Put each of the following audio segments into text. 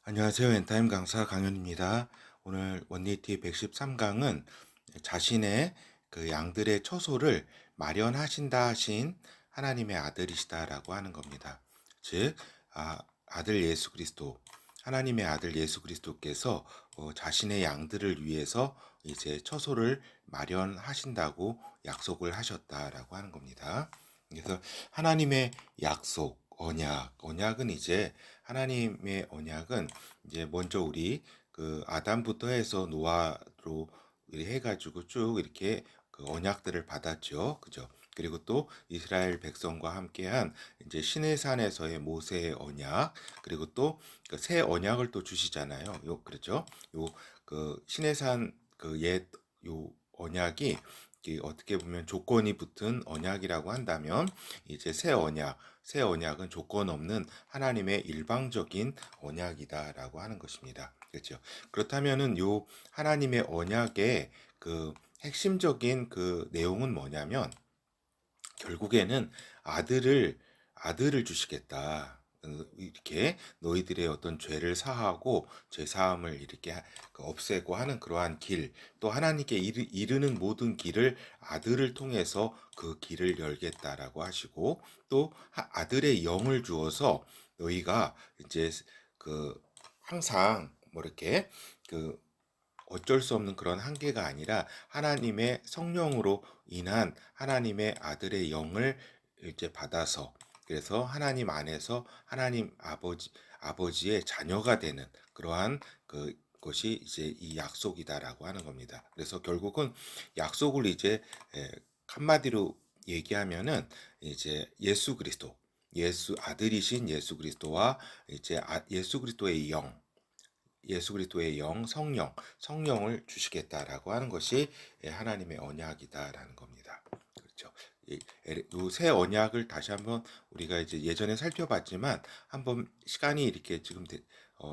안녕하세요. 엔타임 강사 강연입니다. 오늘 원리티 113강은 자신의 그 양들의 처소를 마련하신다 하신 하나님의 아들이시다라고 하는 겁니다. 즉, 아들 예수 그리스도, 하나님의 아들 예수 그리스도께서 자신의 양들을 위해서 이제 처소를 마련하신다고 약속을 하셨다라고 하는 겁니다. 그래서 하나님의 약속, 언약은 이제 하나님의 언약은 이제 먼저 우리 그 아담부터 해서 노아로 해가지고 쭉 이렇게 그 언약들을 받았죠. 그죠? 그리고 또 이스라엘 백성과 함께한 이제 시내산에서의 모세의 언약, 그리고 또 그 새 언약을 또 주시잖아요. 그렇죠? 요 그 시내산 그 요 언약이 어떻게 보면 조건이 붙은 언약이라고 한다면 이제 새 언약은 조건 없는 하나님의 일방적인 언약이다라고 하는 것입니다. 그렇죠? 그렇다면은 요 하나님의 언약의 그 핵심적인 그 내용은 뭐냐면 결국에는 아들을 아들을 주시겠다. 이렇게 너희들의 어떤 죄를 사하고 죄 사함을 이렇게 없애고 하는 그러한 길, 또 하나님께 이르는 모든 길을 아들을 통해서 그 길을 열겠다라고 하시고, 또 아들의 영을 주어서 너희가 이제 그 항상 뭐 이렇게 그 어쩔 수 없는 그런 한계가 아니라 하나님의 성령으로 인한 하나님의 아들의 영을 이제 받아서, 그래서 하나님 안에서 하나님 아버지의 자녀가 되는 그러한 그 것이 이제 이 약속이다라고 하는 겁니다. 그래서 결국은 약속을 이제 한마디로 얘기하면은 이제 예수 아들이신 예수 그리스도와 이제 예수 그리스도의 영, 예수 그리스도의 성령을 주시겠다라고 하는 것이 하나님의 언약이다라는 겁니다. 그렇죠. 이새 언약을 다시 한번 우리가 이제 예전에 살펴봤지만 한번 시간이 이렇게 지금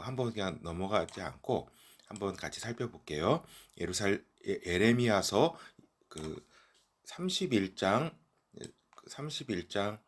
한번 그냥 넘어가지 않고 한번 같이 살펴볼게요. 에레미야서 그 31장 31장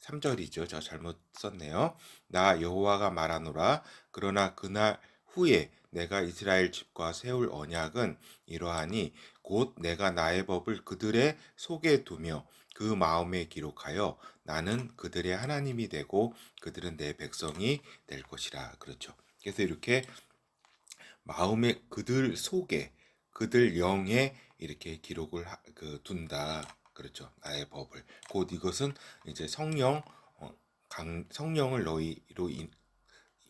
3절이죠. 저 잘못 썼네요. 나 여호와가 말하노라. 그러나 그날 후에 내가 이스라엘 집과 세울 언약은 이러하니 곧 내가 나의 법을 그들의 속에 두며 그 마음에 기록하여 나는 그들의 하나님이 되고 그들은 내 백성이 될 것이라. 그렇죠. 그래서 이렇게 마음의 그들 속에, 그들 영에 이렇게 기록을 둔다. 그렇죠. 나의 법을. 곧 이것은 이제 성령을 너희로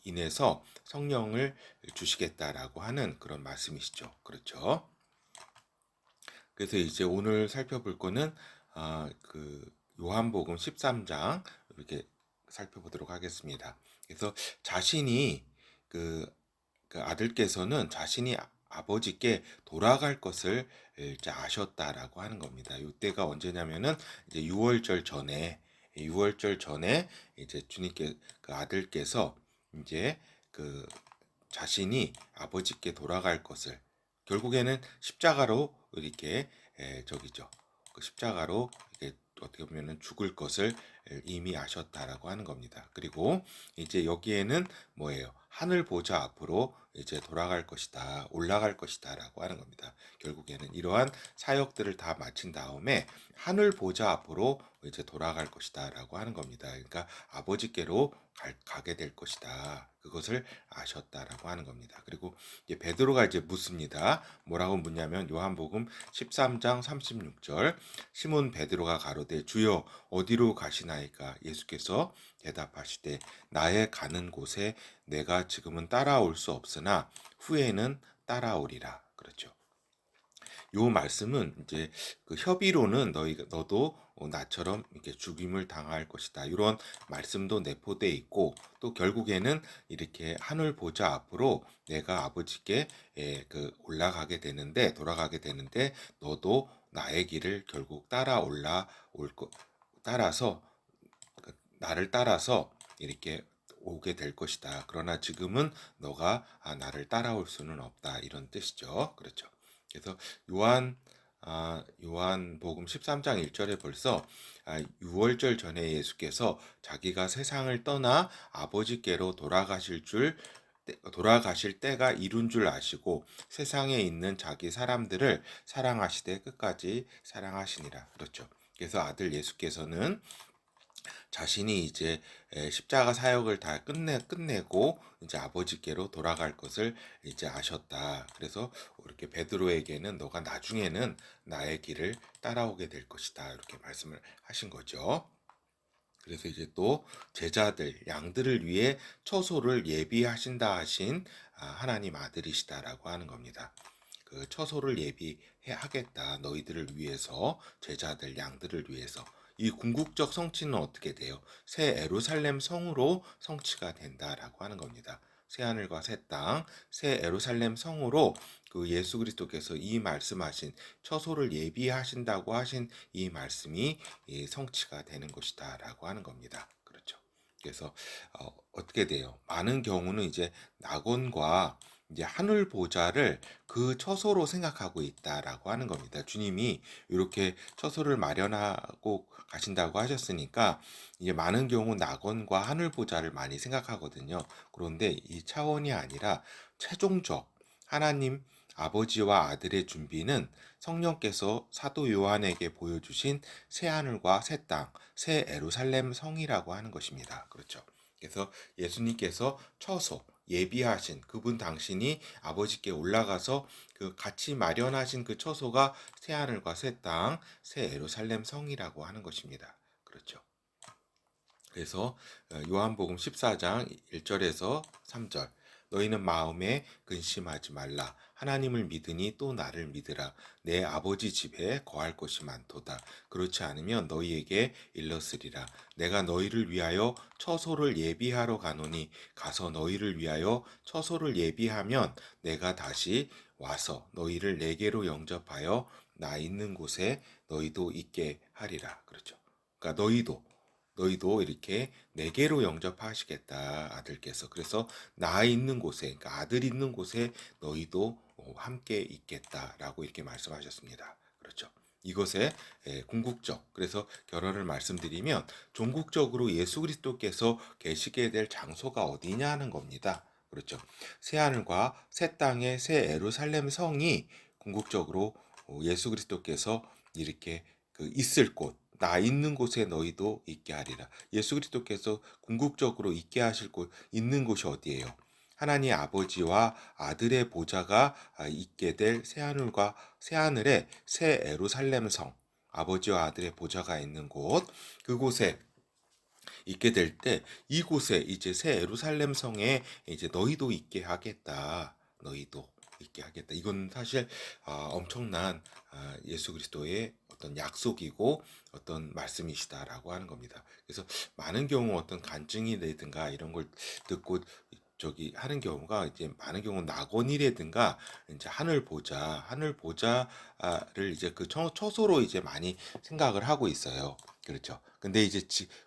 인해서 성령을 주시겠다라고 하는 그런 말씀이시죠. 그렇죠. 그래서 이제 오늘 살펴볼 거는 그 요한복음 13장 이렇게 살펴보도록 하겠습니다. 그래서 자신이 그 그 아들께서는 자신이 아버지께 돌아갈 것을 이제 아셨다라고 하는 겁니다. 이때가 언제냐면은 이제 6월절 전에 이제 주님께 그 아들께서 이제 그 자신이 아버지께 돌아갈 것을 결국에는 십자가로 이렇게 저기죠. 그 십자가로 이렇게 어떻게 보면은 죽을 것을 이미 아셨다라고 하는 겁니다. 그리고 이제 여기에는 뭐예요? 하늘 보좌 앞으로 이제 돌아갈 것이다, 올라갈 것이다라고 하는 겁니다. 결국에는 이러한 사역들을 다 마친 다음에 하늘 보좌 앞으로 이제 돌아갈 것이다라고 하는 겁니다. 그러니까 아버지께로 가게 될 것이다. 그것을 아셨다라고 하는 겁니다. 그리고 이제 베드로가 이제 묻습니다. 뭐라고 묻냐면 요한복음 13장 36절 시몬 베드로가 가로되 주여 어디로 가시나이까 예수께서 대답하시되 나의 가는 곳에 내가 지금은 따라올 수 없으나 후에는 따라오리라. 그렇죠. 요 말씀은 이제 그 협의로는 너도 나처럼 이렇게 죽임을 당할 것이다. 이런 말씀도 내포돼 있고 또 결국에는 이렇게 하늘 보좌 앞으로 내가 아버지께 그 올라가게 되는데 돌아가게 되는데 너도 나의 길을 결국 따라서 나를 따라서 이렇게 오게 될 것이다. 그러나 지금은 너가 나를 따라올 수는 없다. 이런 뜻이죠. 그렇죠. 그래서 요한 요한복음 13장 1절에 벌써 유월절 전에 예수께서 자기가 세상을 떠나 아버지께로 돌아가실 때가 이룬 줄 아시고 세상에 있는 자기 사람들을 사랑하시되 끝까지 사랑하시니라. 그렇죠. 그래서 아들 예수께서는 자신이 이제 십자가 사역을 다 끝내고 이제 아버지께로 돌아갈 것을 이제 아셨다. 그래서 이렇게 베드로에게는 너가 나중에는 나의 길을 따라오게 될 것이다. 이렇게 말씀을 하신 거죠. 그래서 이제 또 제자들, 양들을 위해 처소를 예비하신다 하신 하나님 아들이시다라고 하는 겁니다. 그 처소를 예비하겠다. 너희들을 위해서, 제자들, 양들을 위해서. 이 궁극적 성취는 어떻게 돼요? 새 예루살렘 성으로 성취가 된다라고 하는 겁니다. 새 하늘과 새 땅, 새 예루살렘 성으로 그 예수 그리스도께서 이 말씀하신 처소를 예비하신다고 하신 이 말씀이 성취가 되는 것이다라고 하는 겁니다. 그렇죠. 그래서 어떻게 돼요? 많은 경우는 이제 낙원과 이제 하늘 보좌를 그 처소로 생각하고 있다라고 하는 겁니다. 주님이 이렇게 처소를 마련하고 가신다고 하셨으니까 이제 많은 경우 낙원과 하늘 보좌를 많이 생각하거든요. 그런데 이 차원이 아니라 최종적 하나님 아버지와 아들의 준비는 성령께서 사도 요한에게 보여주신 새 하늘과 새 땅, 새 예루살렘 성이라고 하는 것입니다. 그렇죠. 그래서 예수님께서 처소, 예비하신 그분 당신이 아버지께 올라가서 그 같이 마련하신 그 처소가 새 하늘과 새 땅, 새 예루살렘 성이라고 하는 것입니다. 그렇죠. 그래서 요한복음 14장 1절에서 3절 너희는 마음에 근심하지 말라. 하나님을 믿으니 또 나를 믿으라. 내 아버지 집에 거할 곳이 많도다. 그렇지 않으면 너희에게 일렀으리라. 내가 너희를 위하여 처소를 예비하러 가노니 가서 너희를 위하여 처소를 예비하면 내가 다시 와서 너희를 내게로 영접하여 나 있는 곳에 너희도 있게 하리라. 그렇죠. 그러니까 너희도 이렇게 내게로 영접하시겠다 아들께서. 그래서 나 있는 곳에, 그러니까 아들 있는 곳에 너희도 함께 있겠다라고 이렇게 말씀하셨습니다. 그렇죠. 이것의 궁극적, 그래서 결혼을 말씀드리면 종국적으로 예수 그리스도께서 계시게 될 장소가 어디냐는 겁니다. 그렇죠. 새 하늘과 새 땅의 새 예루살렘 성이 궁극적으로 예수 그리스도께서 이렇게 그 있을 곳, 나 있는 곳에 너희도 있게 하리라. 예수 그리스도께서 궁극적으로 있게 하실 곳, 있는 곳이 어디예요? 하나님 아버지와 아들의 보좌가 있게 될 새하늘과 새하늘의 새 예루살렘 성, 아버지와 아들의 보좌가 있는 곳, 그곳에 있게 될 때 이곳에 이제 새 예루살렘 성에 이제 너희도 있게 하겠다. 너희도 있게 하겠다. 이건 사실 엄청난 예수 그리스도의 어떤 약속이고 어떤 말씀이시다라고 하는 겁니다. 그래서 많은 경우 어떤 간증이라든가 이런 걸 듣고 저기 하는 경우가 이제 많은 경우 낙원이라든가 이제 하늘 보자를 이제 그 처소로 이제 많이 생각을 하고 있어요. 그렇죠. 근데 이제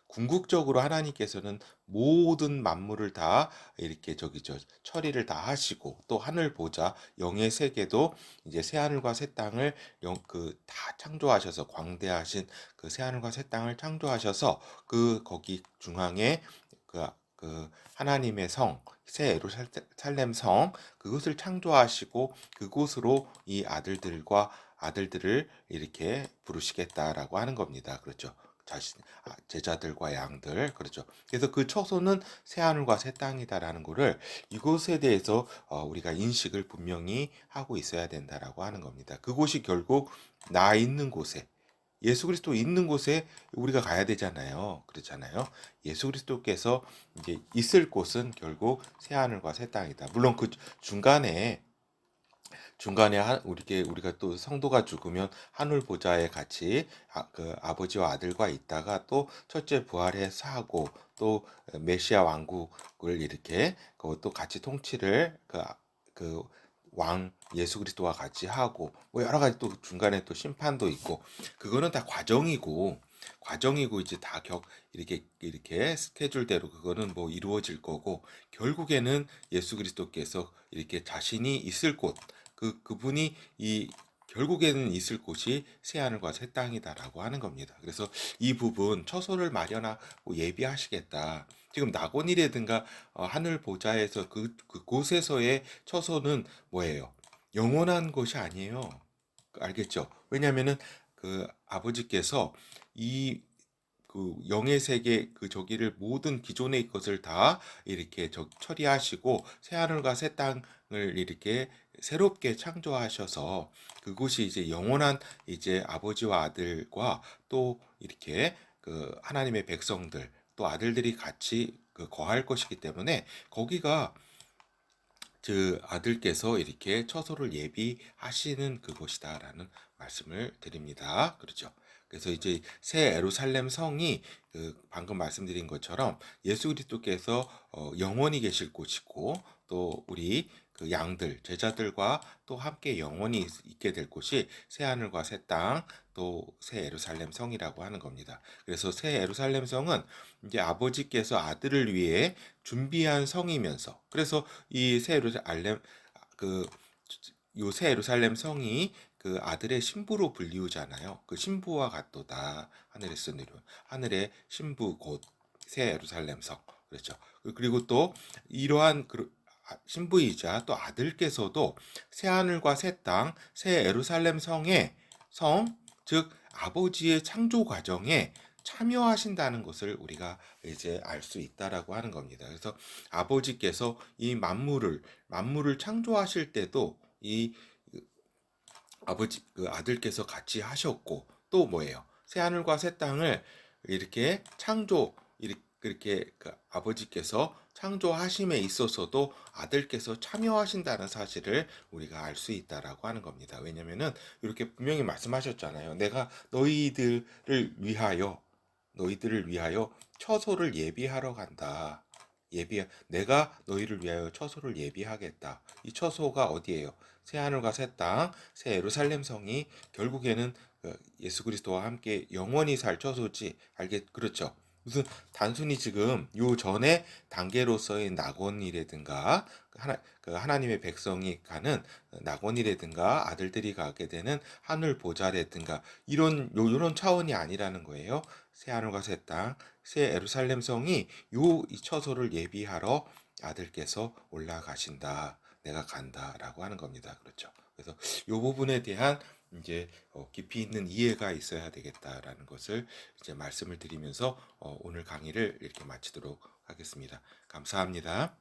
궁극적으로 하나님께서는 모든 만물을 다 이렇게 처리를 다 하시고 또 하늘 보자 영의 세계도 이제 새 하늘과 새 땅을 그 다 창조하셔서 광대하신 그 새 하늘과 새 땅을 창조하셔서 그 거기 중앙에 그 하나님의 성, 새 예루살렘 성 그것을 창조하시고 그곳으로 이 아들들을 이렇게 부르시겠다라고 하는 겁니다. 그렇죠. 제자들과 양들 그렇죠. 그래서 그 처소는 새 하늘과 새 땅이다라는 거를 이곳에 대해서 우리가 인식을 분명히 하고 있어야 된다라고 하는 겁니다. 그곳이 결국 나 있는 곳에 예수 그리스도 있는 곳에 우리가 가야 되잖아요. 그렇잖아요. 예수 그리스도께서 이제 있을 곳은 결국 새 하늘과 새 땅이다. 물론 그 중간에 우리가 또 성도가 죽으면 하늘 보좌에 같이 그 아버지와 아들과 있다가 또 첫째 부활해서 하고 또 메시아 왕국을 이렇게 그것도 같이 통치를 그 왕 예수 그리스도와 같이 하고 뭐 여러 가지 또 중간에 또 심판도 있고 그거는 다 과정이고 이제 다 이렇게 스케줄대로 그거는 뭐 이루어질 거고 결국에는 예수 그리스도께서 이렇게 자신이 있을 곳 그분이 이 결국에는 있을 곳이 새하늘과 새 땅이다라고 하는 겁니다. 그래서 이 부분 처소를 마련하고 예비하시겠다. 지금 낙원이라든가 하늘 보좌에서 그곳에서의 처소는 뭐예요? 영원한 것이 아니에요. 알겠죠? 왜냐하면은 그 아버지께서 이 영의 세계 저기를 모든 기존의 것을 다 이렇게 처리하시고 새 하늘과 새 땅을 이렇게 새롭게 창조하셔서 그곳이 이제 영원한 이제 아버지와 아들과 또 이렇게 하나님의 백성들 또 아들들이 같이 거할 것이기 때문에 거기가 그 아들께서 이렇게 처소를 예비하시는 그곳이다라는 말씀을 드립니다. 그렇죠. 그래서 이제 새 예루살렘 성이 방금 말씀드린 것처럼 예수 그리스도께서 영원히 계실 곳이고 또 우리 그 양들 제자들과 또 함께 영원히 있게 될 곳이 새 하늘과 새 땅 또 새 예루살렘 성이라고 하는 겁니다. 그래서 새 예루살렘 성은 이제 아버지께서 아들을 위해 준비한 성이면서 그래서 이 새 예루살렘 그 요 새 예루살렘 성이 그 아들의 신부로 불리우잖아요. 그 신부와 같도다. 하늘에 쓰는 하늘의 신부 곧 새 예루살렘 성. 그렇죠. 그리고 또 이러한 신부이자 또 아들께서도 새 하늘과 새 땅, 새 예루살렘 성의 성, 즉 아버지의 창조 과정에 참여하신다는 것을 우리가 이제 알 수 있다라고 하는 겁니다. 그래서 아버지께서 이 만물을 창조하실 때도 이 아버지 아들께서 같이 하셨고 또 뭐예요? 새 하늘과 새 땅을 이렇게 이렇게 아버지께서 창조하심에 있어서도 아들께서 참여하신다는 사실을 우리가 알 수 있다라고 하는 겁니다. 왜냐면은 이렇게 분명히 말씀하셨잖아요. 내가 너희들을 위하여 처소를 예비하러 간다. 내가 너희를 위하여 처소를 예비하겠다. 이 처소가 어디예요? 새 하늘과 새 땅, 새 예루살렘 성이 결국에는 예수 그리스도와 함께 영원히 살 처소지. 그렇죠? 무슨 단순히 지금 요 전에 단계로서의 낙원이라든가 하나님의 백성이 가는 낙원이라든가 아들들이 가게 되는 하늘 보좌라든가 이런 차원이 아니라는 거예요. 새 하늘과 새 땅, 새 예루살렘 성이 이 처소를 예비하러 아들께서 올라가신다. 내가 간다라고 하는 겁니다. 그렇죠. 그래서 이 부분에 대한 이제 깊이 있는 이해가 있어야 되겠다라는 것을 이제 말씀을 드리면서 오늘 강의를 이렇게 마치도록 하겠습니다. 감사합니다.